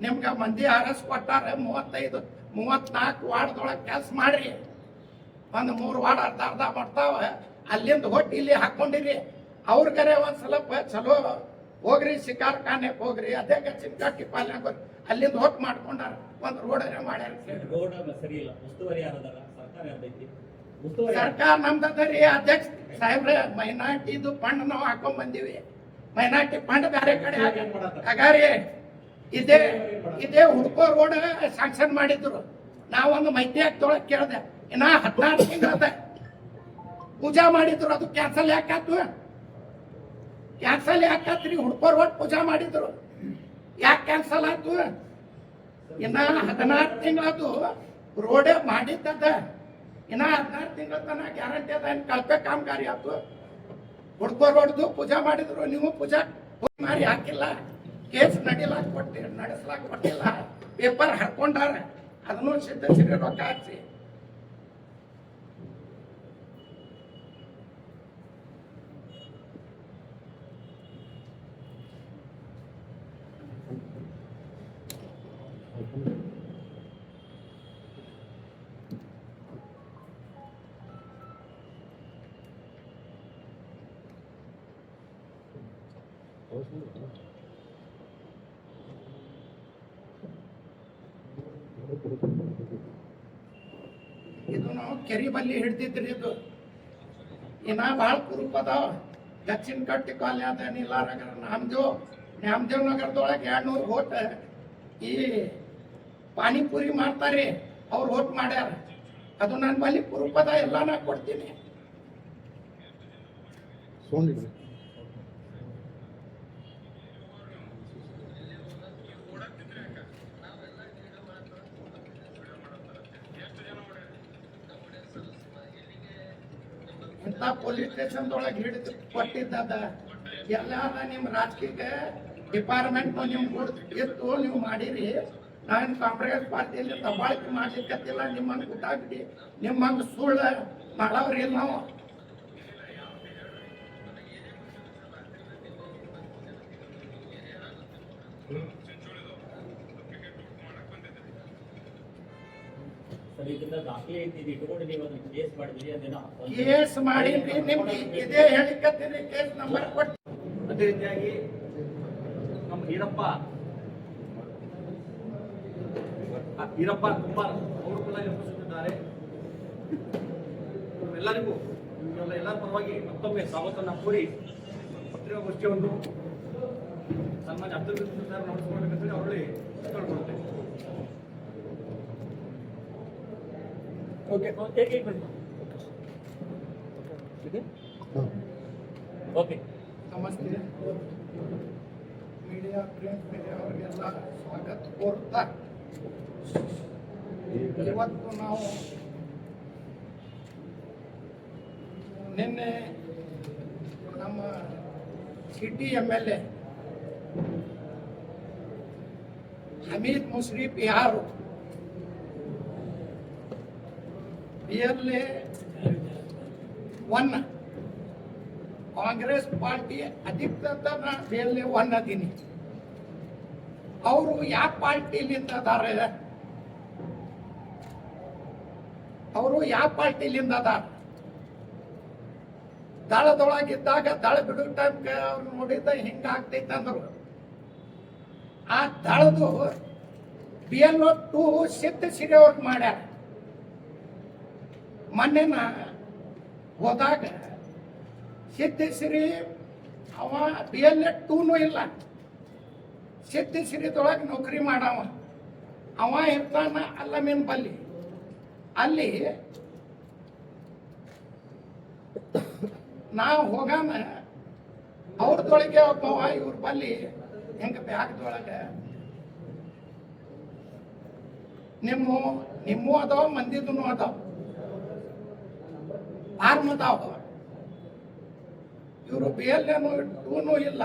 ನಿಮ್ಗೆ ಮಂದಿ ಆರಸ್ ಕೊಟ್ಟಾರ, 34 ವಾರ್ಡ್ದೊಳಗೆ ಕೆಲಸ ಮಾಡ್ರಿ. ಒಂದು 3 ವಾರ್ಡ್ ಅರ್ಧ ಮಾಡ್ತಾವ, ಅಲ್ಲಿಂದ ಹೊಟ್ಟು ಇಲ್ಲಿ ಹಾಕೊಂಡಿರಿ. ಅವ್ರಿಗರೆ ಒಂದು ಸ್ವಲ್ಪ ಚಲೋ ಹೋಗ್ರಿ, ಶಿಕಾರ್ಖಾನೆಗೆ ಹೋಗ್ರಿ, ಅದೇ ಚಿನ್ಕಾಟಿ ಪಾಲ್ಯಾಗ ಹೋಗ್ರಿ, ಅಲ್ಲಿಂದ ಹೊಟ್ಟು ಮಾಡ್ಕೊಂಡಾರ. ಒಂದು ರೋಡರೇ ಮಾಡ್ಯಾರ. ರೋಡ್ ಸರಿ ಇಲ್ಲ, ಉಸ್ತುವಾರಿ ಯಾರದಾರ? ಸರ್ಕಾರ ಯಾರ್ದೈತಿ? ಸರ್ಕಾರ ನಮ್ದರಿ. ಅಧ್ಯಕ್ಷ ಸಾಹೇಬ್ರೆ, ಮೈನಾರಿಟಿದು ಫಂಡ್ ನಾವು ಹಾಕೊಂಡ್ ಬಂದಿವಿ. ಮೈನಾರಿಟಿ ಫಂಡ್ ಬೇರೆ ಕಡೆ ಹಾಗಾರಿ ಇದೇ ಹುಡ್ಕೋ ರೋಡ್ ಸ್ಯಾಂಕ್ಷನ್ ಮಾಡಿದ್ರು. ನಾವೊಂದು ಮೈತ್ರಿ ತೊಳಕ್ ಕೇಳ್ದೆ, ಇನ್ನ 14 ತಿಂಗಳದ ಪೂಜಾ ಮಾಡಿದ್ರು. ಅದು ಕ್ಯಾನ್ಸಲ್ ಯಾಕಾತು? ಕ್ಯಾನ್ಸಲ್ ಯಾಕಾತ್ರಿ? ಹುಡ್ಕೋ ರೋಡ್ ಪೂಜಾ ಮಾಡಿದ್ರು, ಯಾಕೆ ಕ್ಯಾನ್ಸಲ್ ಆಯ್ತು? ಇನ್ನ 14 ತಿಂಗಳದು ರೋಡೇ ಮಾಡಿದ್ದದ. ಇನ್ನ 14 ತಿಂಗಳ ತನಕ ಗ್ಯಾರಂಟಿ ಅದ. ಕಳಪೆ ಕಾಮಗಾರಿ ಆಯ್ತು. ಹುಡ್ಕೋ ರೋಡ್ದು ಪೂಜಾ ಮಾಡಿದ್ರು, ನೀವು ಪೂಜಾ ಮಾರಿ ಹಾಕಿಲ್ಲ. ಕೇಸ್ ನಡೆಸಲಾಕ್ ಕೊಟ್ಟಿಲ್ಲ. ಪೇಪರ್ ಹಾಕೊಂಡಾರ, ಅದನ್ನು ಸಿದ್ಧಶ್ರೀ ರೊಕ್ಕ ಹಾಕ್ಸಿ. ಇದು ನಾವು ಕೆರಿ ಬಲ್ಲಿ ಹಿಡ್ದಿದ್ರಿ ಇದು ಇನ್ನ ಭಾಳ ಕುರುಪ್ ಅದಾವ. ದಕ್ಷಿಣ ಕಟ್ಟಿ ಕಾಲನಿ ಅದ ನೀಲಾನಗರ ನ್ಯಾಮದೇವ್ ನಗರದೊಳಗೆ 200 ವೋಟ್ ಈ ಪಾನಿಪುರಿ ಮಾಡ್ತಾರೆ ಅವ್ರು ವೋಟ್ ಮಾಡ್ಯಾರ. ಅದು ನನ್ನ ಬಲ್ಲಿ ಕುರುಪ್ ಅದ, ಎಲ್ಲ ನಾ ಕೊಡ್ತೀನಿ. ಇಂಥ ಪೊಲೀಸ್ ಸ್ಟೇಷನ್ದೊಳಗೆ ಹಿಡಿದು ಕೊಟ್ಟಿದ್ದದ ಎಲ್ಲ ನಿಮ್ಮ ರಾಜಕೀಯ ಡಿಪಾರ್ಟ್ಮೆಂಟ್ ನಿಮ್ಗೆ ಇತ್ತು, ನೀವು ಮಾಡಿರಿ. ನಾನು ಕಾಂಗ್ರೆಸ್ ಪಾರ್ಟಿಯಲ್ಲಿ ದಬ್ಬಾಳಿಕೆ ಮಾಡ್ಲಿಕ್ಕತ್ತಿಲ್ಲ. ನಿಮ್ಮಂಗೆ ಗುಡ್ಡಾಗ್ಬಿಡಿ, ನಿಮ್ಮಂಗೆ ಸುಳ್ಳು ಮಾಡೋರಿಲ್ಲ ನಾವು. ಸರ್ ಇದನ್ನ ದಾಖಲೆ ಐತಿ, ಇದು ಇಟ್ಕೊಂಡು ನೀವು ಅದನ್ನ ಕೇಸ್ ಮಾಡಿದ್ರಿ, ಅದೇನೋ ಕೇಸ್ ಮಾಡಿದ್ರಿ, ನಿಮ್ಗೆ ಇದೇ ಹೇಳಿಕತ್ತೀರಿ, ಕೇಸ್ ನಂಬರ್ ಕೊಟ್ಟು. ಅದೇ ರೀತಿಯಾಗಿ ನಮ್ಮ ಈರಪ್ಪ ಕುಮಾರ್ ಅವರು ಕೂಡ ಉಪಸ್ಥಿತಿದ್ದಾರೆ. ಎಲ್ಲರಿಗೂ ಎಲ್ಲರ ಪರವಾಗಿ ಮತ್ತೊಮ್ಮೆ ಸ್ವಾಗತವನ್ನು ಕೋರಿ ಪತ್ರಿಕಾಗೋಷ್ಠಿಯನ್ನು ಸನ್ಮಾನ್ಯ ಅಬ್ದುಲ್ ಗಫೂರ್ ಸರ್ ನಡೆಸಿಕೊಳ್ಬೇಕಂತೇಳಿ ಅವರಲ್ಲಿ ಕೇಳ್ಕೊಳ್ತೇವೆ. ಓಕೆ ನಮಸ್ತೆ. ಮೀಡಿಯಾ, ಪ್ರಿಂಟ್ ಮೀಡಿಯಾ ಅವರಿಗೆಲ್ಲ ಸ್ವಾಗತ ಕೋರ್ತಾ, ಇವತ್ತು ನಾವು ನಿನ್ನೆ ನಮ್ಮ ಸಿಟಿ MLA ಹಮೀದ್ ಮುಶ್ರೀಫ್ ಯಾರು BLA 1 ಕಾಂಗ್ರೆಸ್ ಪಾರ್ಟಿ ಅಧಿಕೃತ BLA 1 ಅದೀನಿ. ಅವರು ಯಾವ ಪಾರ್ಟಿಲಿಂದ ಅದಾರ? ಅವರು ಯಾವ ಪಾರ್ಟಿಲಿಂದ ಅದಾರ? ದಳದೊಳಗಿದ್ದಾಗ ದಳ ಬಿಡೋ ಟೈಮ್ಗೆ ಅವ್ರು ನೋಡಿದ್ದ ಹಿಂಗ ಆಗ್ತೈತೆ ಅಂದ್ರು. ಆ ದಳದು BLO 2 ಸಿದ್ಧ ಸಿರಿ ಅವ್ರಿಗೆ ಮಾಡ್ಯಾರ. ಮೊನ್ನೆನ ಹೋದಾಗ ಸಿದ್ಧಸಿರಿ ಅವ BLA 2 ಇಲ್ಲ, ಸಿದ್ಧಸಿರಿದೊಳಗೆ ನೌಕರಿ ಮಾಡವ. ಅವ ಇರ್ತಾನ ಅಲ್ಲಮೀನ್ ಬಲ್ಲಿ. ಅಲ್ಲಿ ನಾವು ಹೋಗಾನ ಅವ್ರದೊಳಗೆ ಒಬ್ಬವ ಇವ್ರ ಬಲ್ಲಿ ಹೆಂಗ ಬ್ಯಾಗ್ದೊಳಗೆ ನಿಮ್ಮ ಅದಾವ, ಮಂದಿದೂ ಅದಾವ, ಫಾರ್ಮ್ ಅದಾವ. ಇವರು BLA 2 ಇಲ್ಲ.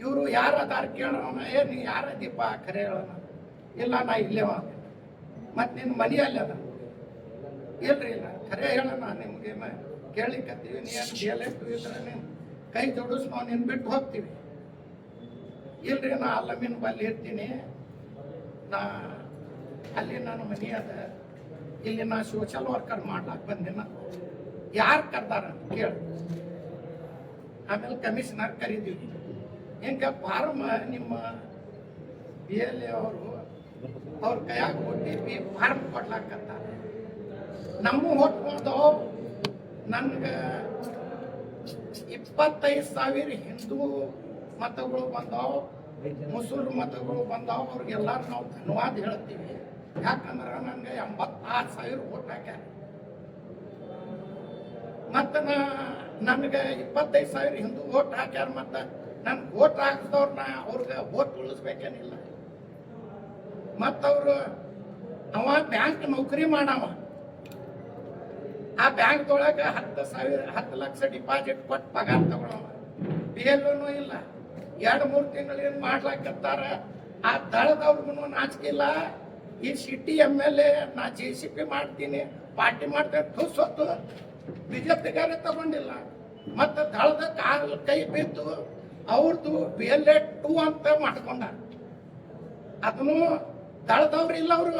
ಇವರು ಯಾರ ಅದಾರ ಕೇಳೋಣ, ನೀ ಯಾರ ದೀಪ ಖರೆ ಹೇಳೋಣ. ಇಲ್ಲ, ನಾ ಇಲ್ಲೇವ. ಮತ್ತು ನಿನ್ನ ಮನೆಯಲ್ಲಿ ಅದ ಇಲ್ರಿ? ಇಲ್ಲ, ಖರೆ ಹೇಳೋಣ. ನಿಮ್ಗೆ ಕೇಳಿಕತ್ತೀವಿ, ನೀನು BLA 2 ಇದ್ರೆ ನೀನು ಕೈ ಜೋಡಿಸ್, ನಾವು ನಿನ್ನ ಬಿಟ್ಟು ಹೋಗ್ತೀವಿ. ಇಲ್ರಿ, ನಾ ಅಲ್ಲಮೀನ್ ಬಲ್ಲಿ ಇರ್ತೀನಿ, ನಾ ಅಲ್ಲಿ ನನ್ನ ಮನೆ ಅದ, ಇಲ್ಲಿ ನಾ ಸೋಷಲ್ ವರ್ಕರ್ ಮಾಡ್ಲಾಕ ಬಂದಿನ. ಯಾರು ಕರ್ದಾರ ಕೇಳಿ. ಆಮೇಲೆ ಕಮಿಷನರ್ ಕರೀತೀವಿ. ಹಿಂಗ ಫಾರ್ಮ್ ನಿಮ್ಮ BLA ಅವರು ಅವ್ರ ಕೈಯಾಗ OTP ಫಾರ್ಮ್ ಕೊಡ್ಲಾಕತ್ತಾರ. ನಮ್ಮ ಹೊಟ್ಕೊಂಡು ನನ್ಗೆ 25,000 ಹಿಂದೂ ಮತಗಳು ಬಂದಾವ, ಮುಸಲ್ಮಾನ ಮತಗಳು ಬಂದಾವ. ಅವ್ರಿಗೆಲ್ಲರೂ ನಾವು ಧನ್ಯವಾದ ಹೇಳ್ತೀವಿ. ಯಾಕಂದ್ರೆ ನನಗೆ 86,000 ವೋಟ್ ಹಾಕ್ಯಾರ. ಮತ್ತು ನನಗೆ 25,000 ಹಿಂದೂ ವೋಟ್ ಹಾಕ್ಯಾರ. ಮತ್ತು ನನ್ಗೆ ವೋಟ್ ಹಾಕಿದವ್ರನ್ನ ಅವ್ರಿಗೆ ವೋಟ್ ಉಳಿಸ್ಬೇಕೇನಿಲ್ಲ. ಮತ್ತವರು ಅವ ಬ್ಯಾಂಕ್ ನೌಕರಿ ಮಾಡವ. ಆ ಬ್ಯಾಂಕ್ದೊಳಗೆ 10 ಲಕ್ಷ ಡಿಪಾಸಿಟ್ ಕೊಟ್ಟು ಪಗಾರ ತಗೊಳವ. BLA ಇಲ್ಲ. 2-3 ತಿಂಗಳಿಂದ ಮಾಡ್ಲಾಕತ್ತಾರ. ಆ ದಳದವ್ರಿಗೂ ನಾಚಿಕಿಲ್ಲ. ಈ ಸಿಟಿ MLA ನಾ JCP ಮಾಡ್ತೀನಿ, ಪಾರ್ಟಿ ಮಾಡ್ತೇನೆ, ಹೊತ್ತು BJPಗಾರೆ ತಗೊಂಡಿಲ್ಲ. ಮತ್ತು ದಳದ ಕೈ ಬಿದ್ದು ಅವ್ರದ್ದು BLA 2 ಅಂತ ಮಾಡ್ಕೊಂಡ. ಅದನ್ನು ದಳದವ್ರು ಇಲ್ಲ, ಅವರು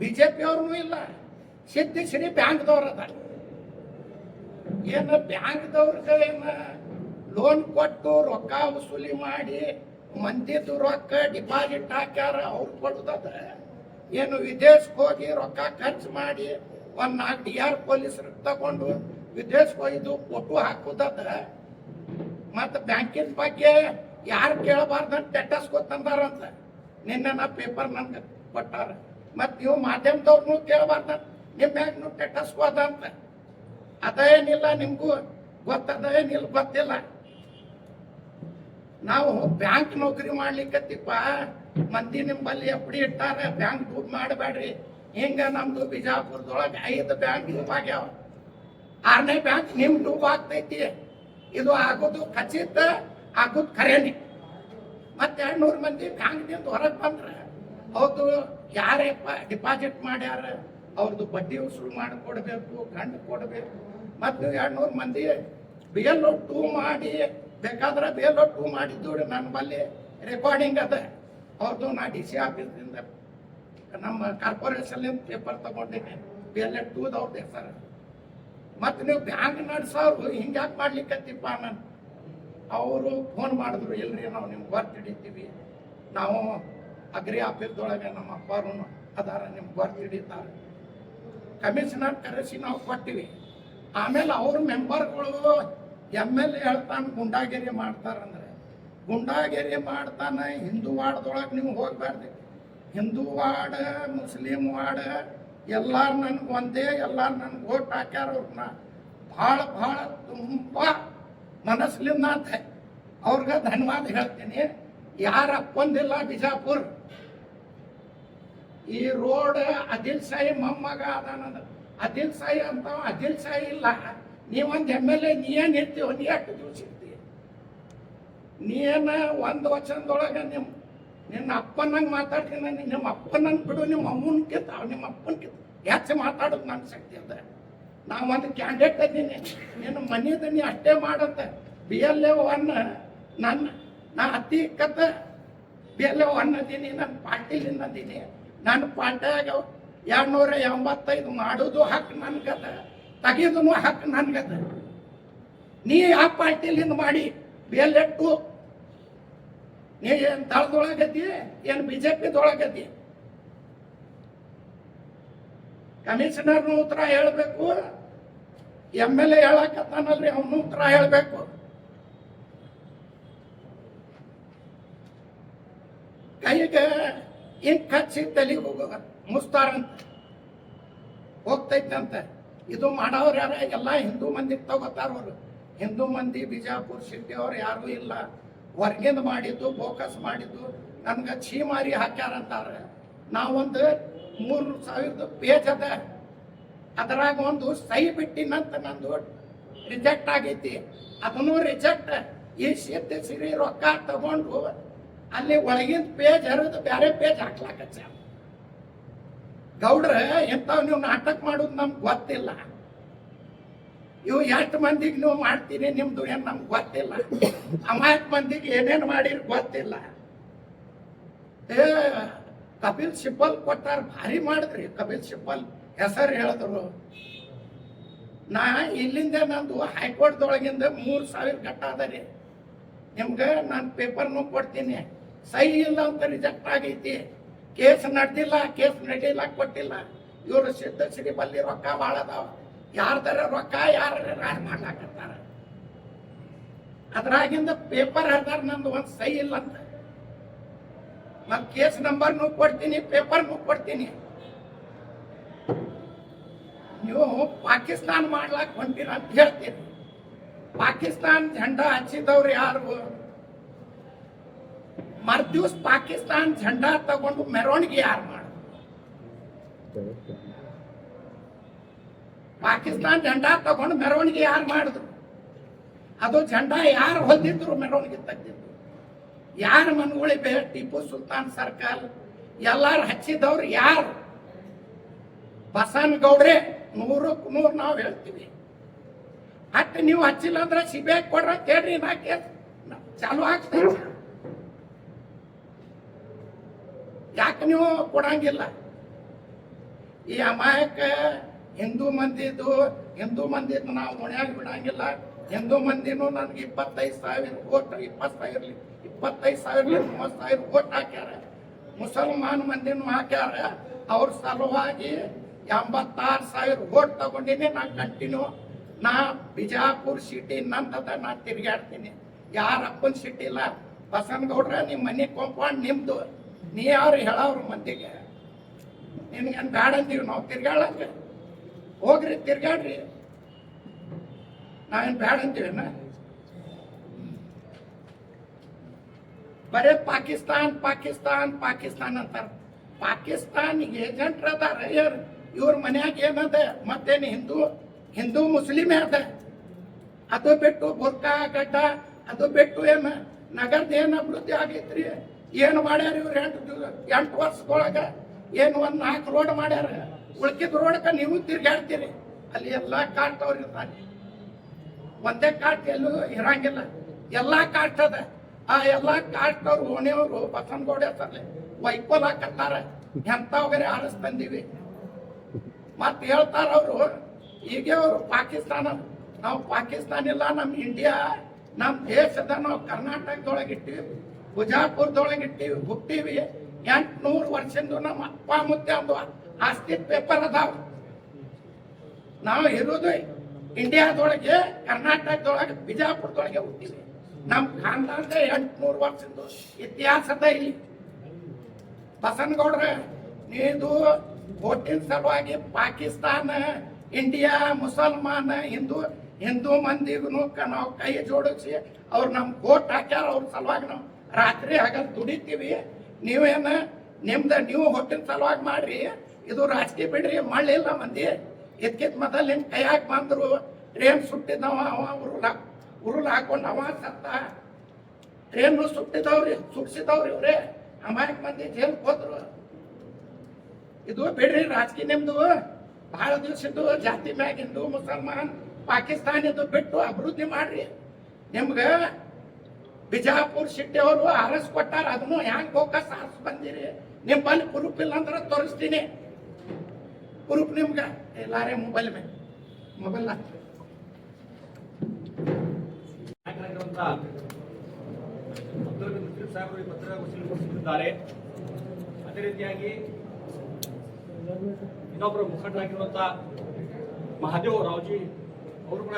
BJP ಅವ್ರೂ ಇಲ್ಲ. ಸಿದ್ಧಶ್ರೀ ಬ್ಯಾಂಕ್ದವ್ರು ಅದ. ಏನು ಬ್ಯಾಂಕ್ದವ್ರಿಗೆ ಏನು ಲೋನ್ ಕೊಟ್ಟು ರೊಕ್ಕ ವಸೂಲಿ ಮಾಡಿ ಮಂದಿದು ರೊಕ್ಕ ಡಿಪಾಸಿಟ್ ಹಾಕ್ಯಾರ ಅವ್ರು ಕೊಡುದದ. ಏನು ವಿದೇಶಕ್ಕೆ ಹೋಗಿ ರೊಕ್ಕ ಖರ್ಚು ಮಾಡಿ ಒಂದ್ 4 DR ಪೊಲೀಸರು ತಗೊಂಡು ವಿದೇಶಕ್ಕೆ ಹೋಗಿದ್ದು ಫೋಟೋ ಹಾಕುದದ. ಮತ್ತು ಬ್ಯಾಂಕಿನ ಬಗ್ಗೆ ಯಾರು ಕೇಳಬಾರ್ದಂತ ಸ್ಟೇಟಸ್ ಗೊತ್ತಂದಾರಂತ ನಿನ್ನೆ ನಾ ಪೇಪರ್ ನನ್ಗೆ ಕೊಟ್ಟಾರ. ಮತ್ತು ನೀವು ಮಾಧ್ಯಮದವ್ರನ್ನೂ ಕೇಳಬಾರ್ದಂತ ನಿಮ್ಮ ಮ್ಯಾಗ್ನು ಸ್ಟೇಟಸ್ ಹೋದಂತ. ಅದೇನಿಲ್ಲ, ನಿಮಗೂ ಗೊತ್ತದೇನಿಲ್ಲ, ಗೊತ್ತಿಲ್ಲ. ನಾವು ಬ್ಯಾಂಕ್ ನೌಕರಿ ಮಾಡ್ಲಿಕ್ಕತ್ತಿಪ್ಪ, ಮಂದಿ ನಿಮ್ಮಲ್ಲಿ ಎಪ್ಪಡಿ ಇಟ್ಟಾರ, ಬ್ಯಾಂಕ್ ದುಡ್ಡು ಮಾಡಬೇಡ್ರಿ. ಹಿಂಗ ನಮ್ದು ಬಿಜಾಪುರದೊಳಗೆ 5 ಬ್ಯಾಂಕ್ ಆಗ್ಯಾವ. 6ನೇ ಬ್ಯಾಂಕ್ ನಿಮ್ ಡೂಬ್ ಆಗ್ತೈತಿ. ಇದು ಆಗೋದು ಖಚಿತ, ಆಗೋದು ಖರೇನಿ. ಮತ್ತೆ 200 ಮಂದಿ ಬ್ಯಾಂಕ್ನಿಂದ ಹೊರಗೆ ಬಂದ್ರೆ ಹೌದು ಯಾರಪ್ಪ ಡಿಪಾಸಿಟ್ ಮಾಡ್ಯಾರ ಅವ್ರದ್ದು ಬಡ್ಡಿ ವಸೂಲು ಮಾಡಿ ಕೊಡಬೇಕು, ಗಂಡು ಕೊಡಬೇಕು. ಮತ್ತು 200 ಮಂದಿ BLO 2 ಮಾಡಿ ಬೇಕಾದ್ರೆ BLO 2 ಮಾಡಿದ್ದು ನನ್ನ ಬಲ್ಲಿ ರೆಕಾರ್ಡಿಂಗ್ ಅದ ಅವ್ರದ್ದು. ನಾ DC ಆಫೀಸ್ದಿಂದ ನಮ್ಮ ಕಾರ್ಪೊರೇಷನ್ ಪೇಪರ್ ತಗೊಂಡಿನಿ BLO 2 ಅವ್ರದ್ದು ಹೆಸರು. ಮತ್ತು ನೀವು ಬ್ಯಾಂಕ್ ನಡೆಸೋರು ಹಿಂಗ್ಯಾಕೆ ಮಾಡ್ಲಿಕ್ಕತ್ತಿಪ್ಪ ನಾನು. ಅವರು ಫೋನ್ ಮಾಡಿದ್ರು, ಇಲ್ರಿ ನಾವು ನಿಮ್ಗೆ ಗೊತ್ತು ಹಿಡಿತೀವಿ, ನಾವು ಅಗ್ರಿ ಆಫೀಸ್ದೊಳಗೆ ನಮ್ಮ ಅಪ್ಪರು ಅದಾರ, ನಿಮ್ಗೆ ಗೊತ್ತು ಹಿಡಿತಾರೆ. ಕಮಿಷನರ್ ಕರೆಸಿ ನಾವು ಕೊಟ್ಟಿವಿ. ಆಮೇಲೆ ಅವ್ರ ಮೆಂಬರ್ಗಳು MLA ಹೇಳ್ತಾನೆ ಗುಂಡಾಗಿರಿ ಮಾಡ್ತಾರಂದ್ರೆ ಗುಂಡಾಗಿರಿ ಮಾಡ್ತಾನೆ. ಹಿಂದೂ ವಾರ್ಡ್ದೊಳಗೆ ನೀವು ಹೋಗ್ಬಾರ್ದು. ಹಿಂದೂ ವಾರ್ಡ್, ಮುಸ್ಲಿಂ ವಾರ್ಡ್ ಎಲ್ಲಾರು ನನ್ಗೆ ಒಂದೇ, ಎಲ್ಲಾರು ನನ್ಗೆ ಓಟ್ ಹಾಕ್ಯಾರ. ಅವ್ರನ್ನ ಭಾಳ ತುಂಬ ಮನಸ್ಲಿಂದ ಅಂತ ಅವ್ರಿಗೆ ಧನ್ಯವಾದ ಹೇಳ್ತೀನಿ. ಯಾರ ಅಪ್ಪಂದಿಲ್ಲ ಬಿಜಾಪುರ. ಈ ರೋಡ್ ಆದಿಲ್ ಶಾಹಿ ಮೊಮ್ಮಗ ಅದಾನಂದ. ಆದಿಲ್ ಶಾಹಿ ಅಂತ ಆದಿಲ್ ಶಾಹಿ ಇಲ್ಲ. ನೀವೊಂದು MLA ನೀ ಏನು ಇರ್ತೀವ, ನೀ ಎಷ್ಟು ದಿವಸ ಇರ್ತೀವಿ. ನೀನ ಒಂದು ವಚನದೊಳಗೆ ನಿನ್ನ ಅಪ್ಪನಂಗೆ ಮಾತಾಡ್ತೀನಿ. ನಿಮ್ಮ ಅಪ್ಪನಂಗೆ ಬಿಡು, ನಿಮ್ಮ ಅಮ್ಮನಕ್ಕಿಂತ ನಿಮ್ಮ ಅಪ್ಪನಕ್ಕಿಂತ ಹೆಚ್ಚು ಮಾತಾಡೋದು ನನ್ನ ಶಕ್ತಿ ಅದ. ನಾ ಒಂದು ಕ್ಯಾಂಡಿಡೇಟ್ ಇದ್ದೀನಿ, ನಿನ್ನ ಮನೆಯದ ನೀ ಅಷ್ಟೇ ಮಾಡತ್ತ. BLO 1 ನಾ ಅತಿ ಕತ್ತ BLO 1 ಅದೀನಿ, ನನ್ನ ಪಾರ್ಟಿಲಿಂದ ಅದೀನಿ. ನನ್ನ ಪಾರ್ಟಿಯಾಗ 285 ಮಾಡೋದು ಹಕ್ಕು ನನ್ಗದ, ತೆಗೆದು ಹಕ್ಕು ನನ್ಗದ. ನೀ ಯಾವ ಪಾರ್ಟಿಲಿಂದ ಮಾಡಿ BLO 2 ನೀ ಏನು ದಳದೊಳಗದಿ, ಏನು BJPದೊಳಗದಿ? ಕಮಿಷನರ್ನು ಉತ್ತರ ಹೇಳಬೇಕು, MLA ಹೇಳಕತ್ತಾನಲ್ರಿ ಅವನು ಉತ್ತರ ಹೇಳಬೇಕು. ಕೈಗೆ ಹಿಂಗ್ ಕಚ್ಚಿ ತಲೆಗೆ ಹೋಗ ಮುಸ್ತಾರಂತ ಹೋಗ್ತೈತಂತ. ಇದು ಮಾಡೋರು ಯಾರ? ಎಲ್ಲ ಹಿಂದೂ ಮಂದಿಗೆ ತಗೋತಾರ ಅವರು. ಹಿಂದೂ ಮಂದಿ ಬಿಜಾಪುರ ಸಿಟಿ ಅವ್ರು ಯಾರೂ ಇಲ್ಲ. ಹೊರಗಿಂದ ಮಾಡಿದ್ದು, ಬೋಕಸ್ ಮಾಡಿದ್ದು ನನ್ಗೆ ಛೀಮಾರಿ ಹಾಕ್ಯಾರಂತಾರ. ನಾವೊಂದು 3000 ಪೇಜ್ ಅದ, ಅದರಾಗ ಒಂದು ಸಹಿ ಬಿಟ್ಟಿನಂತ ನಂದು ರಿಜೆಕ್ಟ್ ಆಗೈತಿ. ಅದನ್ನು ರಿಜೆಕ್ಟ್. ಈ ಸಿರಿ ರೊಕ್ಕ ತಗೊಂಡು ಅಲ್ಲಿ ಒಳಗಿನ ಪೇಜ್ ಹರಿದು ಬೇರೆ ಪೇಜ್ ಹಾಕ್ಲಾಕಚ್ಚ. ಗೌಡ್ರ ಎಂಥವ್ ನೀವು ನಾಟಕ ಮಾಡೋದು ನಮ್ಗೆ ಗೊತ್ತಿಲ್ಲ. ಇವು ಎಷ್ಟು ಮಂದಿಗೆ ನೀವು ಮಾಡ್ತೀರಿ ನಿಮ್ದು ಏನು ನಮ್ಗೆ ಗೊತ್ತಿಲ್ಲ. ಅಮಾಯಕ ಮಂದಿಗೆ ಏನೇನು ಮಾಡಿರಿ ಗೊತ್ತಿಲ್ಲ. ಕಪಿಲ್ ಸಿಬ್ಬಲ್ ಕೊಟ್ಟಾರ, ಭಾರಿ ಮಾಡಿದ್ರಿ. ಕಪಿಲ್ ಸಿಬ್ಬಲ್ ಹೆಸರು ಹೇಳಿದ್ರು. ನಾ ಇಲ್ಲಿಂದ ನಂದು ಹೈಕೋರ್ಟ್ದೊಳಗಿಂದ 3000 ಗಟ್ಟ ಅದ ರೀ. ನಿಮ್ಗೆ ನಾನು ಪೇಪರ್ನು ಕೊಡ್ತೀನಿ. ಸಹಿ ಇಲ್ಲ ಅಂತ ರಿಜೆಕ್ಟ್ ಆಗೈತಿ. ಕೇಸ್ ನಡೆದಿಲ್ಲ, ಕೇಸ್ ನಡೀಲ್ಲ, ಕೊಟ್ಟಿಲ್ಲ. ಇವರು ಸಿದ್ಧಶ್ರೀ ಬಲ್ಲಿ ರೊಕ್ಕ ಭಾಳ ಅದಾವ. ಯಾರ್ದಾರ ರೊಕ್ಕ ಯಾರು ರಾಡ್ ಮಾಡ್ಲಾಕತ್ತಾರ. ಅದ್ರಾಗಿಂದ ಪೇಪರ್ ಹರಿದಾರ, ನಂದು ಒಂದು ಸಹಿ ಇಲ್ಲ ಅಂತ. ನಾನು ಕೇಸ್ ನಂಬರ್ನು ಕೊಡ್ತೀನಿ, ಪೇಪರ್ನು ಕೊಡ್ತೀನಿ. ನೀವು ಪಾಕಿಸ್ತಾನ ಮಾಡ್ಲಾಕ್ ಹೊಂಟಿರ ಅಂತ ಹೇಳ್ತೀರಿ. ಪಾಕಿಸ್ತಾನ झंडा ಹಚ್ಚಿದವ್ರು ಯಾರು? ಮರ್ದಿವ್ಸ ಪಾಕಿಸ್ತಾನ झंडा ತಗೊಂಡು ಮೆರವಣಿಗೆ ಯಾರು ಮಾಡ? ಪಾಕಿಸ್ತಾನ झंडा ತಗೊಂಡು ಮೆರವಣಿಗೆ ಯಾರು ಮಾಡಿದ್ರು? ಅದು झंडा ಯಾರು ಹೊಲ್ದಿದ್ರು, ಮೆರವಣಿಗೆ ತೆಗ್ದಿದ್ರು ಯಾರು? ಮನ್ಗುಳಿ ಬೇ ಟಿಪ್ಪು ಸುಲ್ತಾನ್ ಸರ್ಕಲ್ ಎಲ್ಲಾರು ಹಚ್ಚಿದವ್ರು ಯಾರು? ಬಸನಗೌಡ್ರೆ 100ಕ್ಕೆ 100 ನಾವು ಹೇಳ್ತೀವಿ. ಹತ್ತು ನೀವು ಹಚ್ಚಿಲ್ಲ ಅಂದ್ರೆ CBI ಕೊಡ್ರ ಅಂತ ಹೇಳ್ರಿ, ನಾ ಕೇಸ್ ಚಾಲು ಆಗ್ತೈತಿ. ಯಾಕೆ ನೀವು ಕೊಡಂಗಿಲ್ಲ? ಈ ಅಮಾಯಕ ಹಿಂದೂ ಮಂದಿದ್ದು ನಾವು ಮನ್ಯಾಗ ಬಿಡಂಗಿಲ್ಲ. ಹಿಂದೂ ಮಂದಿನೂ ನನಗೆ 25,000 ಓಟ್ 25,000 30,000 ಓಟ್ ಹಾಕ್ಯಾರ. ಮುಸಲ್ಮಾನ್ ಮಂದಿನೂ ಹಾಕ್ಯಾರ. ಅವ್ರ ಸಲುವಾಗಿ 86,000 ಓಟ್ ತಗೊಂಡಿನಿ. ನಾ ಕಂಟಿನ್ಯೂ ನಾ ಬಿಜಾಪುರ ಸಿಟಿ ನಂದದ, ನಾ ತಿರ್ಗಾಡ್ತೀನಿ. ಯಾರಪ್ಪನ ಸಿಟಿ ಇಲ್ಲ. ಬಸನಗೌಡ್ರ ನಿಮ್ಮ ಮನೆ ಕಾಂಪೌಂಡ್ ನಿಮ್ದು, ನೀ ಯಾರು ಹೇಳವ್ರ ಮಂದಿಗೆ? ನಿನ್ಗೇನು ಬ್ಯಾಡ ಅಂತೀವಿ ನಾವು ತಿರ್ಗಾಡಂಗ? ಹೋಗ್ರಿ ತಿರ್ಗಾಡ್ರಿ, ನಾವೇನು ಬ್ಯಾಡ ಅಂತೀವೇನ? ಬರೇ ಪಾಕಿಸ್ತಾನ್ ಪಾಕಿಸ್ತಾನ್ ಪಾಕಿಸ್ತಾನ್ ಅಂತಾರ. ಪಾಕಿಸ್ತಾನ್ ಏಜೆಂಟ್ರ ಅದಾರ ಇವ್ರ ಮನ್ಯಾಗ ಏನದ? ಮತ್ತೇನು ಹಿಂದೂ ಮುಸ್ಲಿಮೇ ಅದ. ಅದು ಬಿಟ್ಟು ಬುರ್ಕಾ ಗಡ್ಡ ಅದು ಬಿಟ್ಟು ಏನು ನಗರದ ಏನು ಅಭಿವೃದ್ಧಿ ಆಗೈತ್ರಿ? ಏನು ಮಾಡ್ಯಾರ ಇವ್ರು 8 ವರ್ಷದೊಳಗ? ಏನು 4 ರೋಡ್ ಮಾಡ್ಯಾರ. ಉಳ್ಕಿದ ರೋಡ್ಕ ನೀವು ತಿರ್ಗಾಡ್ತೀರಿ. ಅಲ್ಲಿ ಎಲ್ಲಾ ಕಾಸ್ಟ್ ಅವ್ರು ಇರ್ತಾರೆ. ಒಂದೇ ಕಾಸ್ಟ್ ಎಲ್ಲೂ ಇರಂಗಿಲ್ಲ, ಎಲ್ಲಾ ಕಾಸ್ಟ್ ಅದ. ಆ ಎಲ್ಲಾ ಕಾಸ್ಟ್ ಅವ್ರು ಓಣಿಯವರು ಬಸನಗೌಡ ಹೆಸರ್ಲಿ ವೈಕೋಲ್ ಹಾಕತ್ತಾರ. ಎಂತವ್ರೆ ಆರಿಸ್ ತಂದೀವಿ ಮತ್ ಹೇಳ್ತಾರ ಅವರು. ಈಗ ಅವರು ಪಾಕಿಸ್ತಾನ, ನಾವು ಪಾಕಿಸ್ತಾನ ಇಲ್ಲ, ನಮ್ ಇಂಡಿಯಾ ನಮ್ ದೇಶದ, ನಾವು ಕರ್ನಾಟಕದೊಳಗಿಟ್ಟಿವಿ, ಬಿಜಾಪುರದೊಳಗಿಟ್ಟಿವಿ, ಹುಟ್ಟಿವಿ. 800 ವರ್ಷದಿಂದ ನಮ್ಮ ಅಪ್ಪ ಮುತ್ತೆ ಒಂದು ಆಸ್ತಿ ಪೇಪರ್ ಅದಾವ. ನಾವು ಇರೋದು ಇಂಡಿಯಾದೊಳಗೆ, ಕರ್ನಾಟಕದೊಳಗೆ, ಬಿಜಾಪುರದೊಳಗೆ ಹುಟ್ಟಿವಿ. ನಮ್ ಖಾನ್ದಾನ್ದ 800 ವರ್ಷದ ಇತಿಹಾಸದ ಇಲ್ಲಿ. ಬಸನಗೌಡ್ರ ನೀದು ಓಟಿನ ಸಲುವಾಗಿ ಪಾಕಿಸ್ತಾನ, ಇಂಡಿಯಾ, ಮುಸಲ್ಮಾನ, ಹಿಂದೂ ಮಂದಿಗೂ ನಾವು ಕೈ ಜೋಡಿಸಿ ಅವ್ರು ನಮ್ ಓಟ್ ಹಾಕ್ಯಾರ. ಅವ್ರ ಸಲುವಾಗಿ ನಾವು ರಾತ್ರಿ ಹಗಲ್ ದುಡಿತೀವಿ. ನೀವೇನ ನೀವು ಹೊಟ್ಟಿನ ಸಲುವಾಗಿ ಮಾಡ್ರಿ. ಇದು ರಾಜಕೀಯ ಬಿಡ್ರಿ. ಮಳ್ಳಿಲ್ಲ ಮಂದಿ. ಇದಕ್ಕಿಂತ ಮೊದಲು ನಿಮ್ ಕೈಯಾಗ ಬಂದ್ರು ಟ್ರೇನ್ ಸುಟ್ಟಿದ್ದವ, ಉರುಳು ಹಾಕೊಂಡು ಅವ ಸತ್ತ. ಟ್ರೇನ್ ಸುಟ್ಟಿಸಿದವ್ರಿ ಇವ್ರೆ. ಅಮಾಯಕ ಮಂದಿ ಜೈಲ್ ಹೋದ್ರು. ಇದು ಬಿಡ್ರಿ ರಾಜಕೀಯ. ನಿಮ್ದು ಬಹಳ ದಿವಸದ್ದು ಜಾತಿ ಮ್ಯಾಗಿಂದು ಮುಸಲ್ಮಾನ್ ಪಾಕಿಸ್ತಾನ ಇದು ಬಿಟ್ಟು ಅಭಿವೃದ್ಧಿ ಮಾಡ್ರಿ. ನಿಮ್ಗ ಬಿಜಾಪುರ ಸಿಟಿ ಅವರು ಅರಸ್ ಕೊಟ್ಟಾರ. ಅದನ್ನು ಹ್ಯಾಂಗ್ ಫೋಕಸ್ ಆರ್ಸ್ ಬಂದಿರಿ? ನಿಮ್ಮಲ್ಲಿ ಪ್ರೂಫ್ ಇಲ್ಲ ಅಂದ್ರೆ ತೋರಿಸ್ತೀನಿ. ಪ್ರೂಫ್ ನಿಮ್ಗ ಎಲ್ಲಾರೇ ಮೊಬೈಲ್ ಮೇಲೆ ಮೊಬೈಲ್ ನಾಯಕರಾಗಿರುವಂತ ಅಬ್ದುಲ್ ಮುಸ್ಲಿಂ ಸಾಹೇಬರು ಈ ಪತ್ರಿಕಾಗೋಷ್ಠಿಯಲ್ಲಿ ಉಪಸ್ಥಿತರಿದ್ದಾರೆ. ಅದೇ ರೀತಿಯಾಗಿ ಇನ್ನೊಬ್ಬರು ಮುಖಂಡರಾಗಿರುವಂತ ಮಹಾದೇವ್ ರಾವ್ಜಿ ಅವರು ಕೂಡ